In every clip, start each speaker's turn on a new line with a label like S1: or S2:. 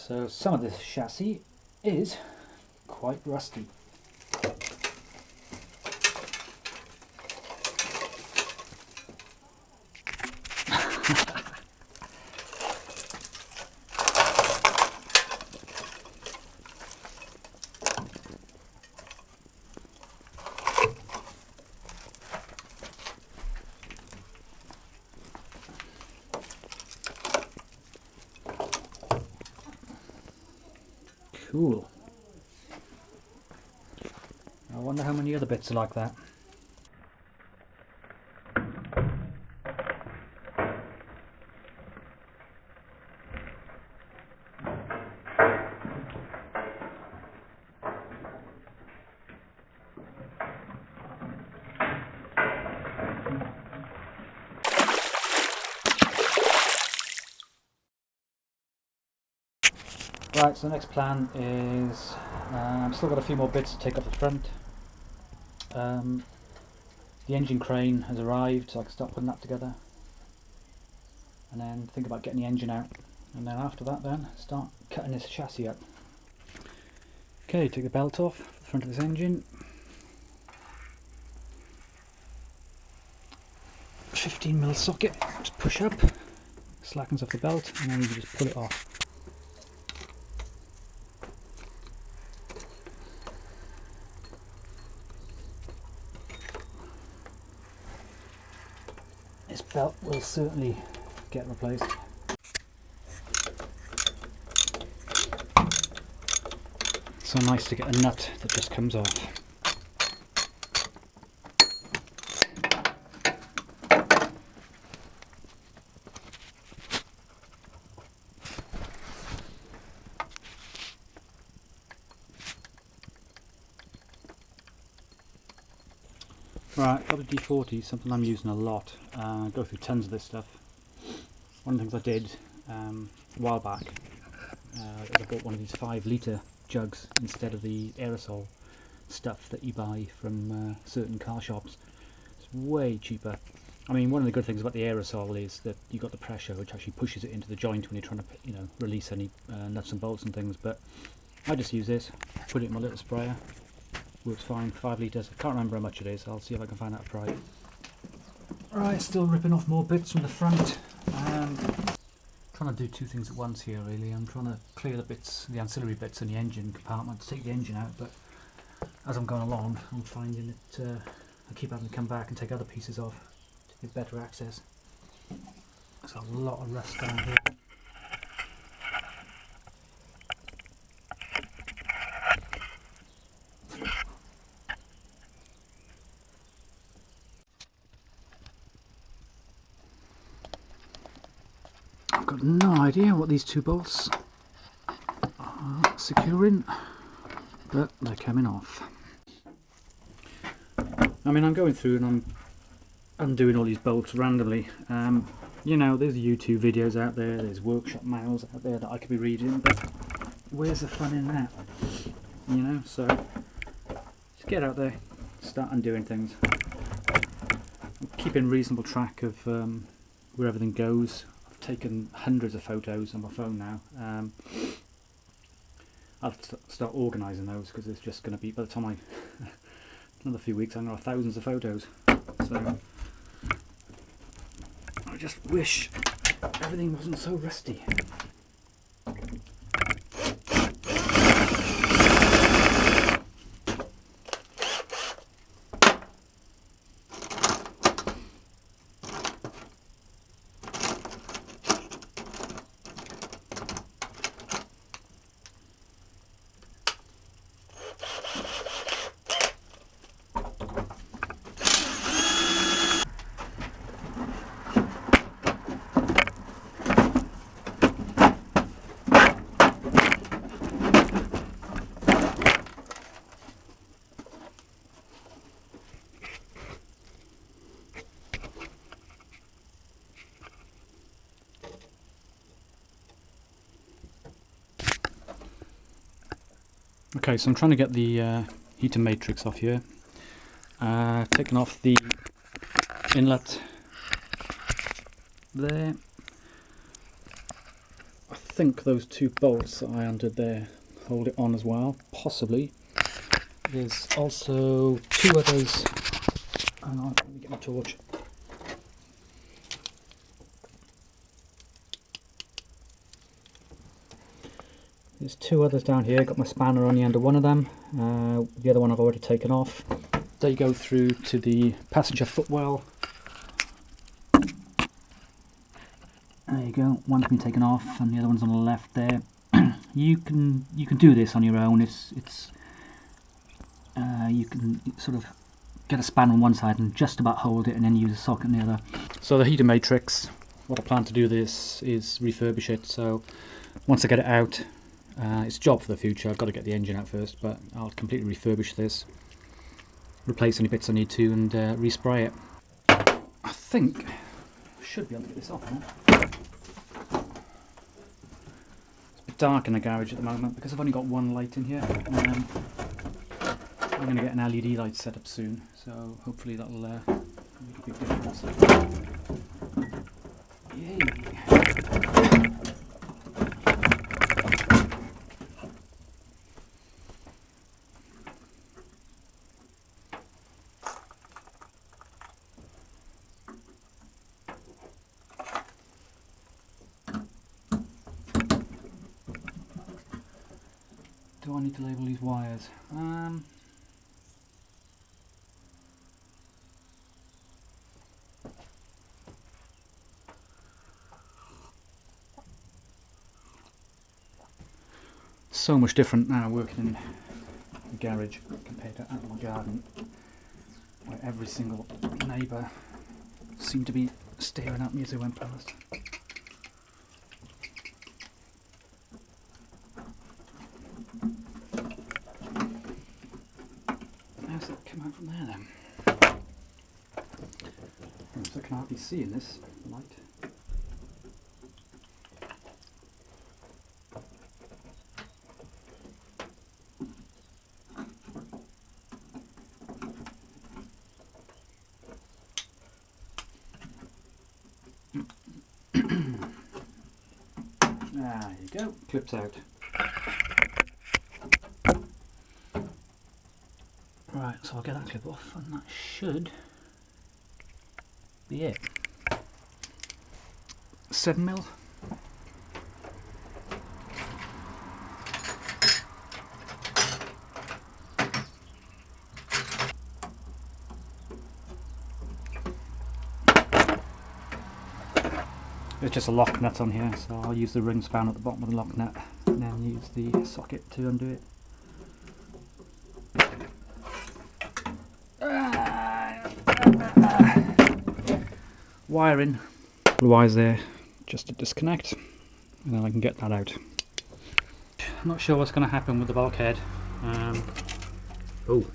S1: So some of this chassis is quite rusty. Cool. I wonder how many other bits are like that. Right, so the next plan is, I've still got a few more bits to take off the front. The engine crane has arrived, so I can start putting that together. And then think about getting the engine out. And then after that then, start cutting this chassis up. Okay, take the belt off the front of this engine. 15mm socket, just push up, slackens off the belt, and then you just pull it off. This belt will certainly get replaced. It's so nice to get a nut that just comes off. Right, got the D40, something I'm using a lot. I go through tons of this stuff. One of the things I did a while back, I bought one of these 5-litre jugs instead of the aerosol stuff that you buy from certain car shops. It's way cheaper. I mean, one of the good things about the aerosol is that you got the pressure which actually pushes it into the joint when you're trying to, you know, release any nuts and bolts and things. But I just use this, put it in my little sprayer. Works fine, 5 litres. I can't remember how much it is. I'll see if I can find out a price. Right, still ripping off more bits from the front. Trying to do two things at once here really. I'm trying to clear the bits, the ancillary bits in the engine compartment to take the engine out, but as I'm going along I'm finding that I keep having to come back and take other pieces off to get better access. There's a lot of rust down here. I've got no idea what these two bolts are securing, but they're coming off. I mean, I'm going through and I'm undoing all these bolts randomly. You know, there's YouTube videos out there, there's workshop manuals out there that I could be reading, but where's the fun in that? You know, so just get out there, start undoing things. I'm keeping reasonable track of where everything goes. Taken hundreds of photos on my phone now. I'll start organising those because it's just going to be, by the time another few weeks I'm going to have thousands of photos. So I just wish everything wasn't so rusty. Okay, so I'm trying to get the heater matrix off here. Taking off the inlet there. I think those two bolts that I undid there hold it on as well, possibly. There's also two others. Hang on, let me get my torch. There's two others down here. Got my spanner on the end of one of them. The other one I've already taken off. They go through to the passenger footwell. There you go. One's been taken off, and the other one's on the left there. You can do this on your own. You can sort of get a spanner on one side and just about hold it, and then use a socket on the other. So the heater matrix. What I plan to do this is refurbish it. So once I get it out. It's a job for the future. I've got to get the engine out first, but I'll completely refurbish this, replace any bits I need to, and respray it. I think I should be able to get this off now. It's a bit dark in the garage at the moment because I've only got one light in here. I'm going to get an LED light set up soon, so hopefully that'll make a big difference. Yay! Do I need to label these wires? So much different now working in the garage compared to out in my garden, where every single neighbour seemed to be staring at me as they went past. How's that come out from there then? So I can hardly see in this light. There you go, clips out. Right, so I'll get that clip off, and that should be it. 7mm. There's just a lock nut on here, so I'll use the ring span at the bottom of the lock nut and then use the socket to undo it. Wiring. The wires there just to disconnect, and then I can get that out. I'm not sure what's going to happen with the bulkhead. Oh.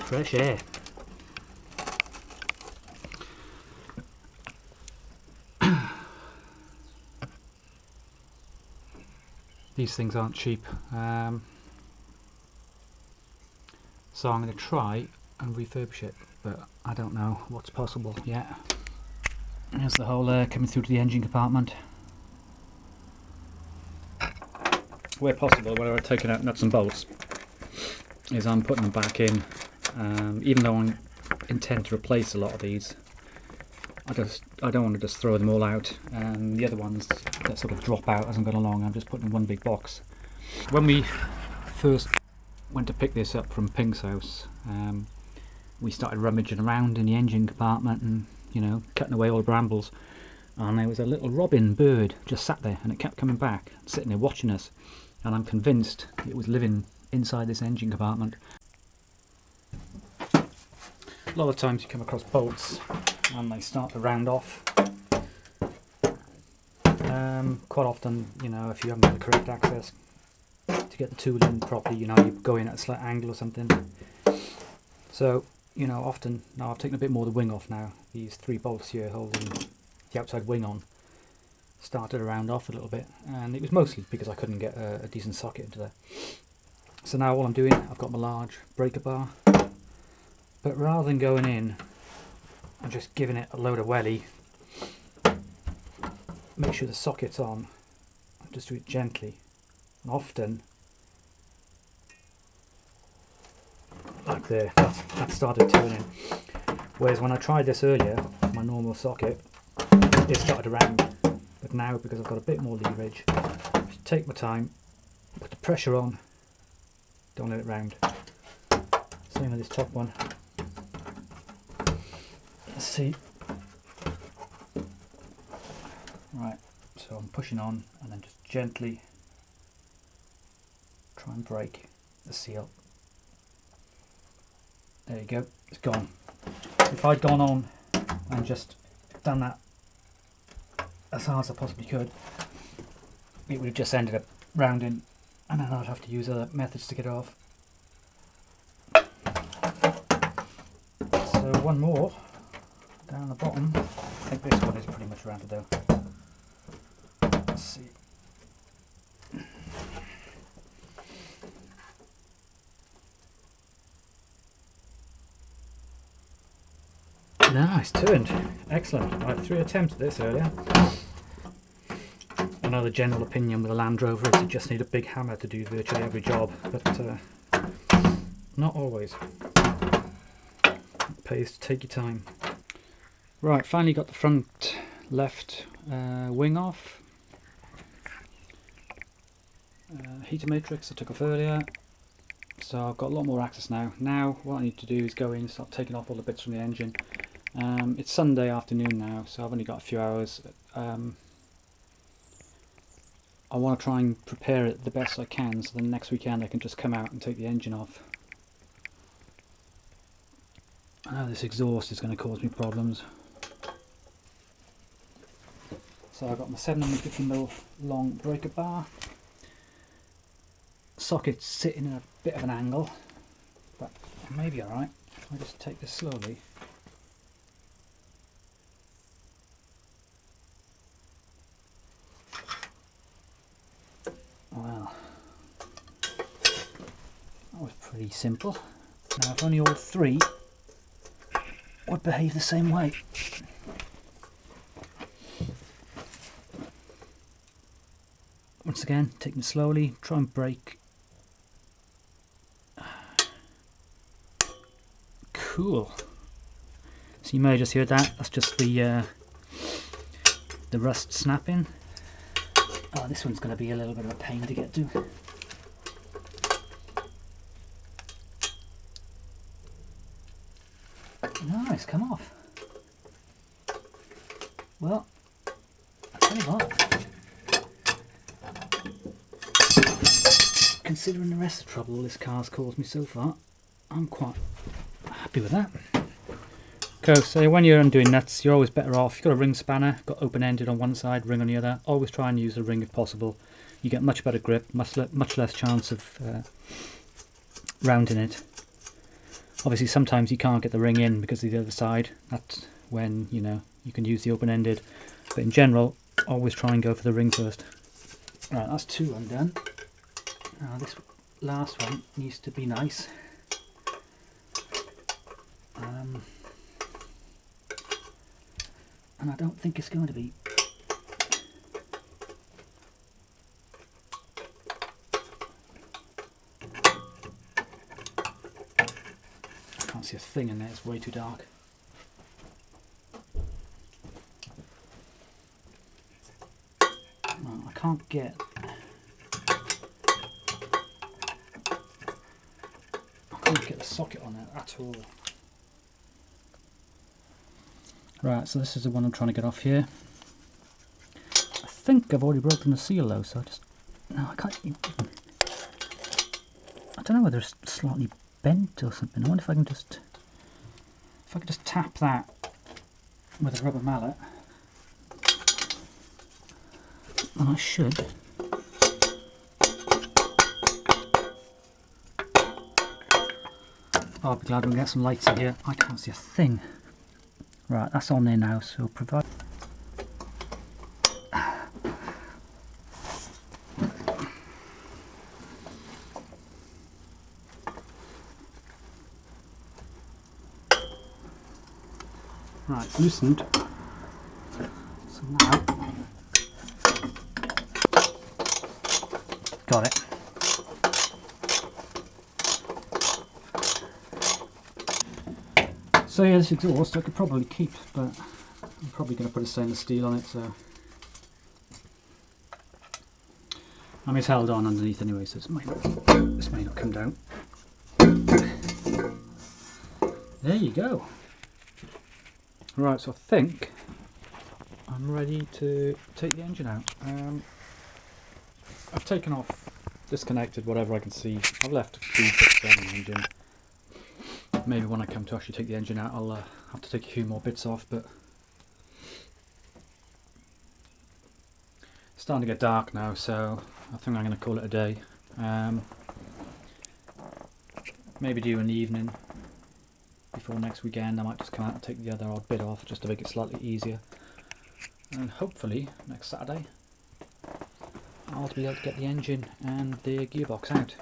S1: Fresh air. These things aren't cheap, so I'm going to try and refurbish it, but I don't know what's possible yet. There's the hole there coming through to the engine compartment. Where possible, where I've taken out nuts and bolts, is I'm putting them back in. Even though I intend to replace a lot of these, I don't want to just throw them all out, and the other ones that sort of drop out as I'm going along, I'm just putting in one big box. When we first went to pick this up from Pink's house, we started rummaging around in the engine compartment and, you know, cutting away all the brambles, and there was a little robin bird just sat there, and it kept coming back, sitting there watching us, and I'm convinced it was living inside this engine compartment. A lot of times you come across bolts and they start to round off. Quite often, you know, if you haven't got the correct access to get the tool in properly, you know, you go in at a slight angle or something. So, you know, often, now I've taken a bit more of the wing off now. These three bolts here holding the outside wing on started to round off a little bit, and it was mostly because I couldn't get a decent socket into there. So now all I'm doing, I've got my large breaker bar, but rather than going in I'm just giving it a load of welly. Make sure the socket's on. Just do it gently. And often, like there, that started turning. Whereas when I tried this earlier, my normal socket, it started to round. But now, because I've got a bit more leverage, just take my time, put the pressure on, don't let it round. Same with this top one. Let's see. Right, so I'm pushing on and then just gently try and break the seal. There you go, it's gone. If I'd gone on and just done that as hard as I possibly could, it would have just ended up rounding, and then I'd have to use other methods to get it off. So one more down the bottom. I think this one is pretty much rounded though. Let's see. Nice, turned. Excellent. I had 3 attempts at this earlier. I know the general opinion with a Land Rover is you just need a big hammer to do virtually every job, but not always. It pays to take your time. Right, finally got the front left wing off. Heater matrix I took off earlier. So I've got a lot more access now. Now what I need to do is go in and start taking off all the bits from the engine. It's Sunday afternoon now, so I've only got a few hours. I want to try and prepare it the best I can, so then next weekend I can just come out and take the engine off. I know this exhaust is going to cause me problems. So I've got my 750mm long breaker bar. Socket's sitting at a bit of an angle, but it may be alright if I just take this slowly. Well, that was pretty simple. Now if only all 3 would behave the same way. Once again, taking it slowly, try and break. Cool. So you may just hear that. That's just the rust snapping. Oh, this one's going to be a little bit of a pain to get to. Nice, come off. Well, I tell you what. Considering the rest of the trouble this car's caused me so far, I'm quite happy with that. Okay, so when you're undoing nuts, you're always better off. You've got a ring spanner, got open-ended on one side, ring on the other. Always try and use the ring if possible. You get much better grip, much less chance of rounding it. Obviously, sometimes you can't get the ring in because of the other side. That's when you can use the open-ended. But in general, always try and go for the ring first. Right, that's 2 undone. Now this last one needs to be nice. And I don't think it's going to be. I can't see a thing in there, it's way too dark. No, I can't get. I can't get the socket on there at all. Right, so this is the one I'm trying to get off here. I think I've already broken the seal though, so no, I can't even. I don't know whether it's slightly bent or something. I wonder if I can just tap that with a rubber mallet. And I should. I'll be glad we can get some lights in here. I can't see a thing. Right, that's on there now, so provide. Right, loosened. So now, got it. So yeah, this exhaust I could probably keep, but I'm probably going to put a stainless steel on it, so I mean, it's held on underneath anyway, so this may not come down. There you go. Right, so I think I'm ready to take the engine out. I've taken off, disconnected whatever I can see. I've left a few bits on the engine. Maybe when I come to actually take the engine out, I'll have to take a few more bits off, but it's starting to get dark now, so I think I'm going to call it a day. Maybe do an evening before next weekend. I might just come out and take the other odd bit off just to make it slightly easier. And hopefully next Saturday I'll be able to get the engine and the gearbox out.